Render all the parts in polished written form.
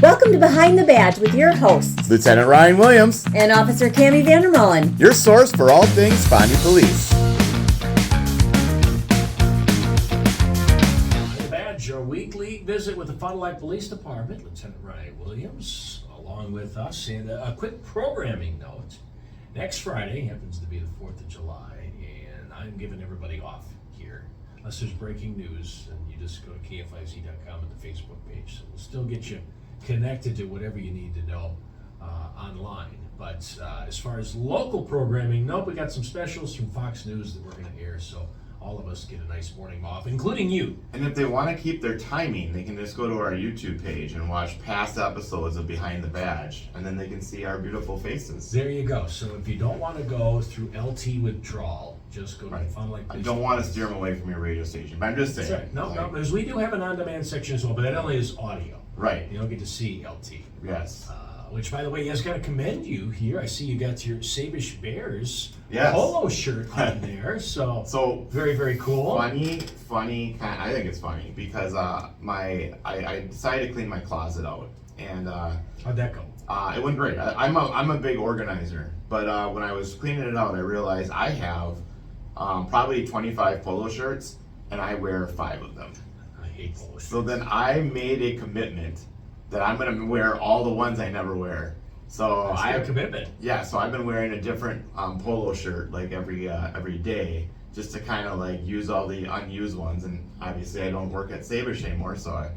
Welcome to Behind the Badge with your hosts, Lieutenant Ryan Williams, and Officer Cammie Vandermolen. your source for all things Bonnie Police. Behind the Badge, our weekly visit with the Fond du Lac Police Department, Lieutenant Ryan Williams, along with us. And a quick programming note. Next Friday happens to be the 4th of July, and I'm giving everybody off here. Unless there's breaking news, and you just go to kfiz.com and the Facebook page. So we'll still get you connected to whatever you need to know online. But as far as local programming, nope, we got some specials from Fox News that we're going to air, so all of us get a nice morning off, including you. And if they want to keep their timing, they can just go to our YouTube page and watch past episodes of Behind the Badge, and then they can see our beautiful faces. There you go. So if you don't want to go through LT withdrawal, just go to the Fond du Lac I Police don't want to Department. steer them away from your radio station, but I'm just saying. That's right. No, because we do have an on-demand section as well, but that only is audio. Right. You don't get to see LT. Yes. Which, by the way, I was going to commend you here. I see you got your Sabish Bears Yes. polo shirt on there. So very, very cool. Funny, I think it's funny because I decided to clean my closet out, and How'd that go? it went great. I'm a big organizer, but when I was cleaning it out, I realized I have probably 25 polo shirts, and I wear 5 of them. I hate polo shirts. So then I made a commitment that I'm gonna wear all the ones I never wear. So That's a commitment. Yeah, so I've been wearing a different polo shirt like every day, just to kind of like use all the unused ones. And obviously I don't work at Sabish anymore, so I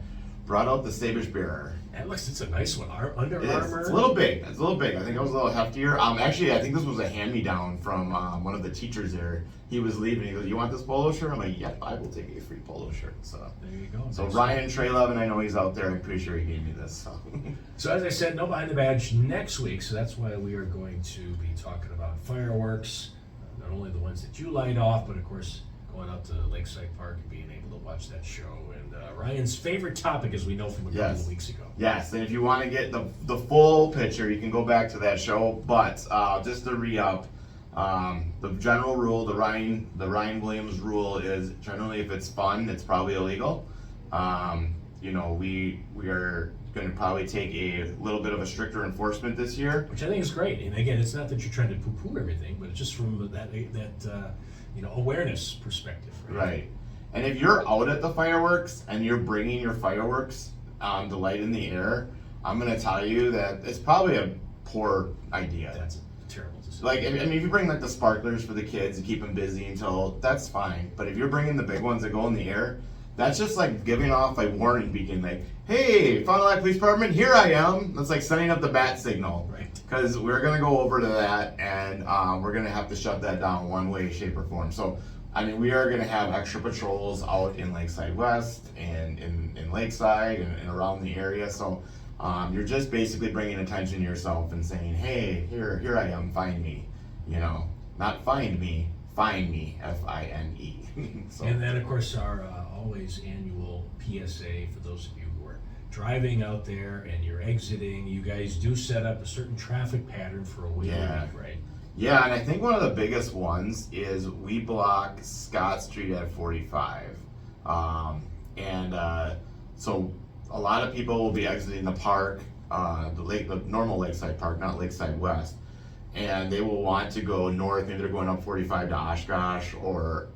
brought out the Sabish Bearer. It's a nice one. Under Armour. It's a little big. I think it was a little heftier. Actually, I think this was a hand-me-down from one of the teachers there. He was leaving. He goes, "You want this polo shirt?" I'm like, "Yep, I will take a free polo shirt." So There you go. So Nice. Ryan Trelevin, I know he's out there. I'm pretty sure he gave me this. So. So as I said, no Behind the Badge next week, so that's why we are going to be talking about fireworks, not only the ones that you light off, but of course going out to Lakeside Park and being able to watch that show. And Ryan's favorite topic, as we know from a couple of weeks ago. Yes, and if you want to get the full picture, you can go back to that show. But just to re-up, the general rule, the Ryan Williams rule is generally if it's fun, it's probably illegal. We are going to probably take a little bit of a stricter enforcement this year, Which I think is great. And again, it's not that you're trying to poo-poo everything, but it's just from that awareness perspective. right? And if you're out at the fireworks and you're bringing your fireworks to light in the air, I'm going to tell you that it's probably a poor idea. That's a terrible decision. Like, if you bring like the sparklers for the kids and keep them busy until, that's fine. But if you're bringing the big ones that go in the air, that's just like giving off a warning beacon, like, "Hey, Fond du Lac Police Department, here I am." That's like sending up the bat signal. Right. Because we're gonna go over to that, and we're gonna have to shut that down one way, shape, or form. So, we are gonna have extra patrols out in Lakeside West and in Lakeside and around the area. So. You're just basically bringing attention to yourself and saying, "Hey, here I am, find me." Not find me, Fine, F-I-N-E. So, And then, of course, our always annual PSA for those of you who are driving out there and you're exiting. You guys do set up a certain traffic pattern for a week, right? yeah, and I think one of the biggest ones is we block Scott Street at 45. So a lot of people will be exiting the park, the normal Lakeside Park, not Lakeside West, and they will want to go north. Maybe they're going up 45 to Oshkosh or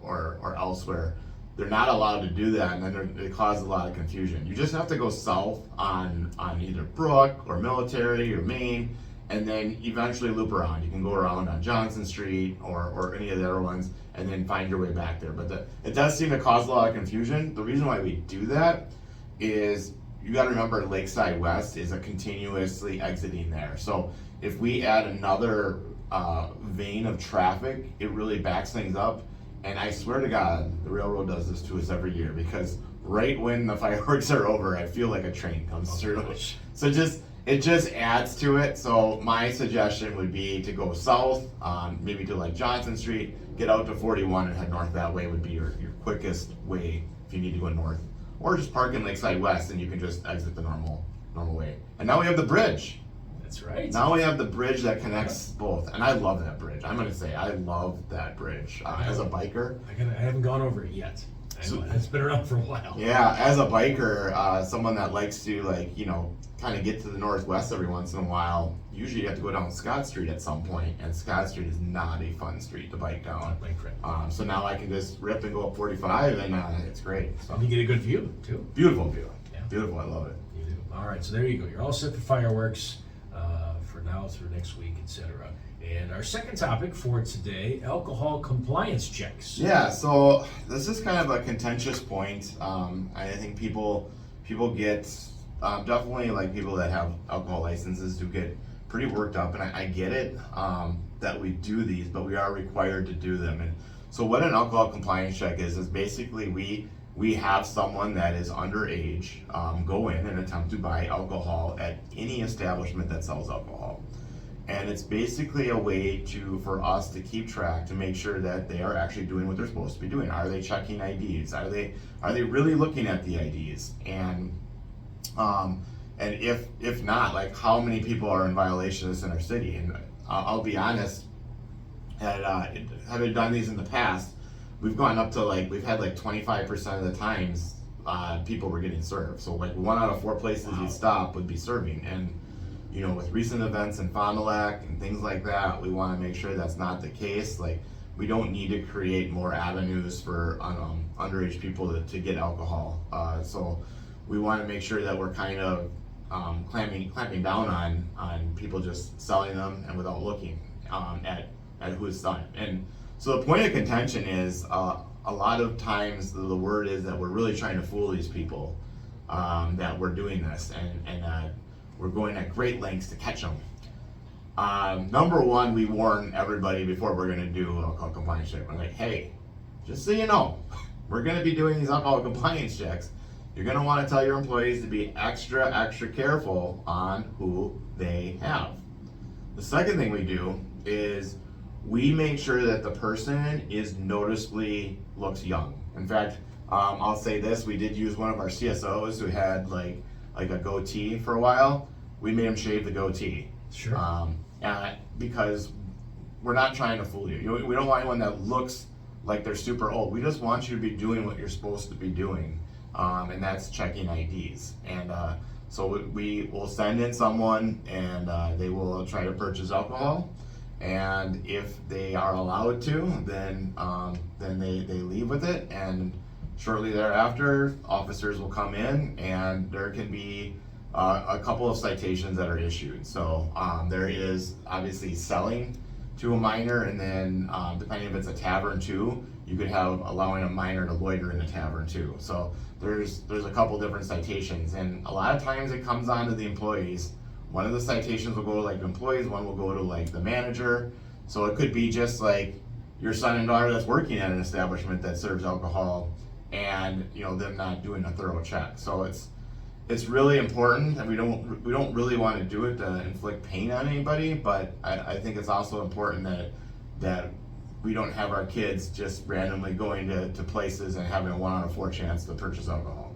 elsewhere. They're not allowed to do that, and then it causes a lot of confusion. You just have to go south on either Brook or Military or Main, and then eventually loop around. You can go around on Johnson Street or any of the other ones, and then find your way back there. But it does seem to cause a lot of confusion. The reason why we do that is you got to remember Lakeside West is a continuously exiting there. So if we add another vein of traffic, it really backs things up. And I swear to God, the railroad does this to us every year, because right when the fireworks are over, I feel like a train comes through. Gosh. So it just adds to it. So my suggestion would be to go south, maybe to like Johnson Street, get out to 41 and head north that way would be your quickest way if you need to go north. Or just park in Lakeside West and you can just exit the normal way. And now we have the bridge. That's right. Now we have the bridge that connects both. And I love that bridge. I'm going to say I love that bridge as a biker. I haven't gone over it yet. I know, it's been around for a while. Yeah, as a biker, someone that likes to kind of get to the northwest every once in a while, usually you have to go down Scott Street at some point, and Scott Street is not a fun street to bike down. So now I can just rip and go up 45, and it's great. So you get a good view too. Beautiful view. Yeah. Beautiful, I love it. You do. All right, so there you go. You're all set for fireworks for now through next week, etc. And our second topic for today, alcohol compliance checks. Yeah, so this is kind of a contentious point. I think people get, definitely like people that have alcohol licenses do get pretty worked up, and I get it that we do these, but we are required to do them. And so what an alcohol compliance check is basically we have someone that is underage go in and attempt to buy alcohol at any establishment that sells alcohol. And it's basically a way for us to keep track, to make sure that they are actually doing what they're supposed to be doing. Are they checking IDs? Are they really looking at the IDs? And if not, like, how many people are in violation of this in our city? And I'll be honest, having done these in the past, we've gone up to we've had 25% of the times people were getting served. So 1 out of 4 places you'd stop would be serving. And with recent events in Fond du Lac and things like that, we want to make sure that's not the case. We don't need to create more avenues for underage people to get alcohol. So we want to make sure that we're kind of clamping down on people just selling them and without looking at who's selling. And so the point of contention is a lot of times the word is that we're really trying to fool these people, that we're doing this, and we're going at great lengths to catch them. Number one, we warn everybody before we're going to do alcohol compliance check. We're like, hey, just so you know, we're going to be doing these alcohol compliance checks. You're going to want to tell your employees to be extra careful on who they have. The second thing we do is we make sure that the person is noticeably looks young. In fact, I'll say this, we did use one of our CSOs who had like a goatee for a while. We made him shave the goatee. Sure. Because we're not trying to fool you. We don't want anyone that looks like they're super old. We just want you to be doing what you're supposed to be doing, and that's checking IDs. And so we will send in someone, and they will try to purchase alcohol. And if they are allowed to, then they leave with it. And shortly thereafter, officers will come in, and there can be a couple of citations that are issued. So there is obviously selling to a minor, and then depending if it's a tavern too, you could have allowing a minor to loiter in a tavern too. So there's a couple different citations, and a lot of times it comes on to the employees. One of the citations will go to employees, one will go to the manager. So it could be just your son and daughter that's working at an establishment that serves alcohol, and them not doing a thorough check. So it's really important, and we don't really want to do it to inflict pain on anybody, but I think it's also important that we don't have our kids just randomly going to places and having a 1 out of 4 chance to purchase alcohol.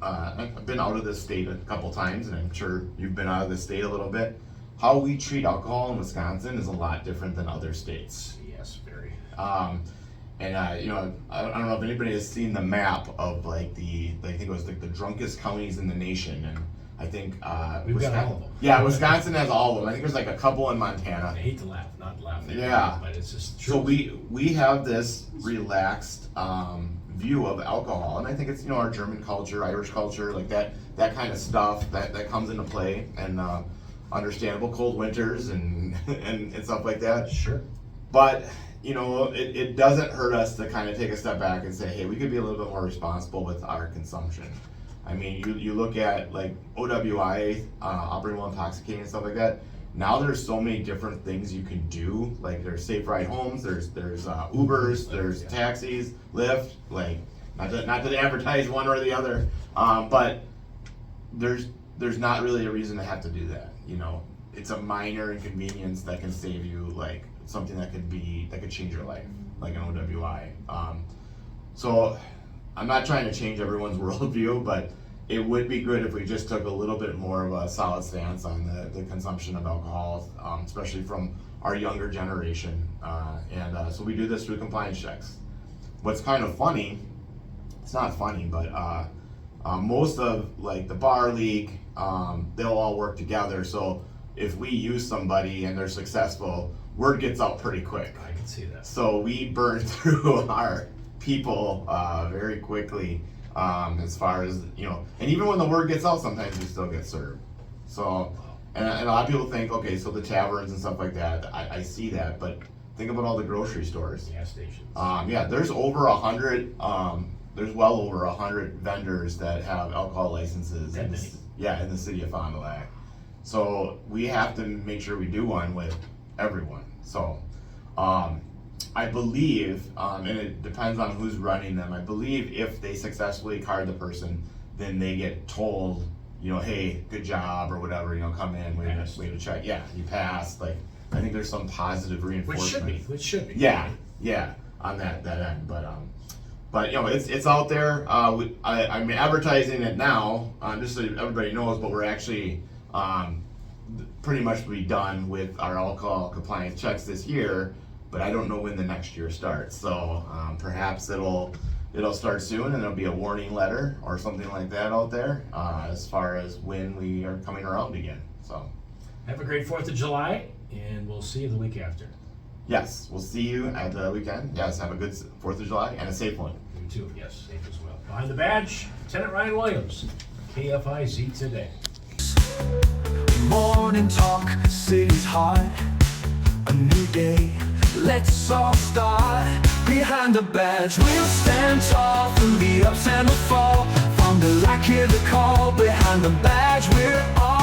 I've been out of this state a couple times, and I'm sure you've been out of this state a little bit. How we treat alcohol in Wisconsin is a lot different than other states. Yes, very. I don't know if anybody has seen the map of I think it was the drunkest counties in the nation, and I think we've got all of them. Yeah, Wisconsin has all of them. I think there's a couple in Montana. I hate to laugh, not laughing. Yeah, but it's just true. So we have this relaxed view of alcohol, and I think it's our German culture, Irish culture, that kind of stuff that comes into play, and understandable cold winters and stuff like that. Sure. But it doesn't hurt us to kind of take a step back and say, hey, we could be a little bit more responsible with our consumption. I mean, you look at OWI, operable intoxicating and stuff like that. Now there's so many different things you can do. There's safe ride homes, there's Ubers, there's taxis, Lyft. Not that they advertise one or the other, but there's not really a reason to have to do that. It's a minor inconvenience that can save you something that could change your life, like an OWI. So I'm not trying to change everyone's worldview, but it would be good if we just took a little bit more of a solid stance on the consumption of alcohol, especially from our younger generation, and so we do this through compliance checks. What's kind of funny, it's not funny, but most of like the bar league, they'll all work together. So if we use somebody and they're successful, word gets out pretty quick. I can see that. So we burn through our people very quickly, as far as, and even when the word gets out, sometimes we still get served. So, and a lot of people think, okay, so the taverns and stuff like that, I see that, but think about all the grocery stores. Gas stations. Yeah, there's over 100, there's well over 100 vendors that have alcohol licenses in the city of Fond du Lac. So we have to make sure we do one with everyone. So I believe, and it depends on who's running them, I believe if they successfully card the person, then they get told, hey, good job or whatever, come in, way to check. Yeah, you passed. Like, I think there's some positive reinforcement. Which should be. Yeah, on that end. But it's out there. I'm advertising it now, just so everybody knows. But we're actually pretty much be done with our alcohol compliance checks this year. But I don't know when the next year starts. So perhaps it'll start soon, and there'll be a warning letter or something like that out there as far as when we are coming around again. So have a great 4th of July, and we'll see you the week after. Yes, we'll see you at the weekend. Yes, have a good 4th of July and a safe one. You too, yes, safe as well. Behind the badge, Lieutenant Ryan Williams, KFIZ Today. Morning talk, city's hot, a new day, let's all start. Behind the badge, we'll stand tall through the ups and the fall. From the lack, hear the call. Behind the badge, we're all